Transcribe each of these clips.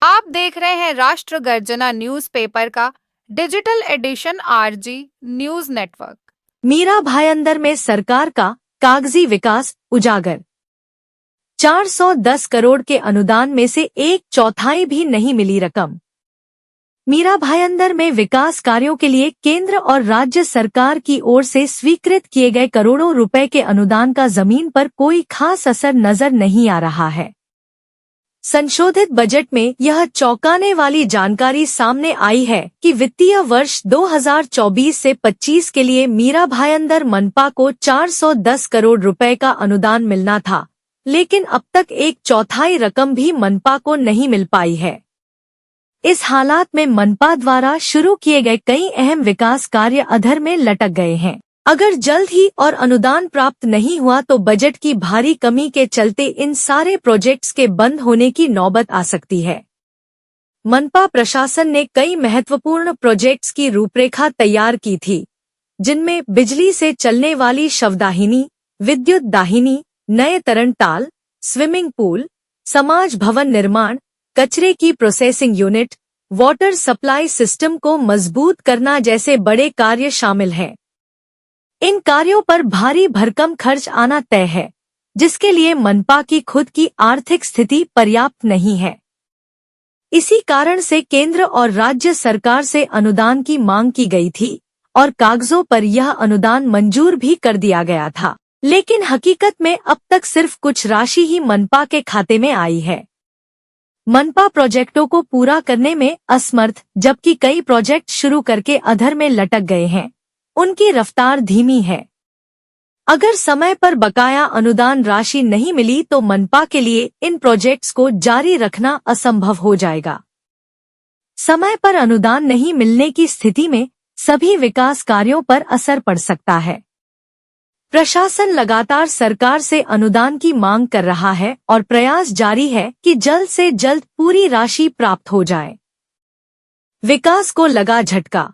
आप देख रहे हैं राष्ट्र गर्जना न्यूज़पेपर का digital edition RG news network. Mira Bhayandar में सरकार का कागजी विकास उजागर। 410 करोड़ के अनुदान में से एक चौथाई भी नहीं मिली रकम। मीरा भाईंदर में विकास कार्यों के लिए केंद्र और राज्य सरकार की ओर से स्वीकृत किए गए करोड़ों रुपए के अनुदान का जमीन पर कोई खास असर नजर नहीं आ रहा है। संशोधित बजट में यह चौंकाने वाली जानकारी सामने आई है कि वित्तीय वर्ष 2024 से 25 के लिए मीरा भाईंदर मनपा को 410 करोड़ रुपए का अनुदान मिलना था, लेकिन अब तक एक चौथाई रकम भी मनपा को नहीं मिल पाई है। इस हालात में मनपा द्वारा शुरू किए गए कई अहम विकास कार्य अधर में लटक गए हैं। अगर जल्द ही और अनुदान प्राप्त नहीं हुआ तो बजट की भारी कमी के चलते इन सारे प्रोजेक्ट्स के बंद होने की नौबत आ सकती है। मनपा प्रशासन ने कई महत्वपूर्ण प्रोजेक्ट्स की रूपरेखा तैयार की थी, जिनमें बिजली से चलने वाली शवदाहिनी, विद्युत दाहिनी, नए तरणताल, स्विमिंग पूल, समाज भवन निर्माण, कचरे की processing unit, water supply system को मजबूत करना जैसे बड़े कार्य शामिल हैं। इन कार्यों पर भारी भरकम खर्च आना तय है, जिसके लिए मनपा की खुद की आर्थिक स्थिति पर्याप्त नहीं है। इसी कारण से केंद्र और राज्य सरकार से अनुदान की मांग की गई थी और कागजों पर यह अनुदान मंजूर भी कर दिया गया था, लेकिन हकीकत में अब तक सिर्फ कुछ राशि ही मनपा के खाते में आई है। मनपा प्रोजेक्टों को पूरा करने में असमर्थ, जबकि कई प्रोजेक्ट शुरू करके अधर में लटक गए हैं। उनकी रफ्तार धीमी है। अगर समय पर बकाया अनुदान राशि नहीं मिली तो मनपा के लिए इन प्रोजेक्ट्स को जारी रखना असंभव हो जाएगा। समय पर अनुदान नहीं मिलने की स्थिति में सभी विकास कार्यों पर असर पड़ सकता है। प्रशासन लगातार सरकार से अनुदान की मांग कर रहा है और प्रयास जारी है कि जल्द से जल्द पूरी राशि प्राप्त हो जाए। विकास को लगा झटका।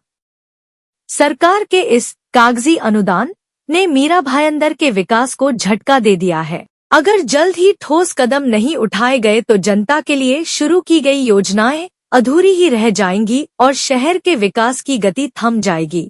सरकार के इस कागजी अनुदान ने मीरा भाईंदर के विकास को झटका दे दिया है। अगर जल्द ही ठोस कदम नहीं उठाए गए तो जनता के लिए शुरू की गई योजनाएं अधूरी ही रह जाएंगी और शहर के विकास की गति थम जाएगी।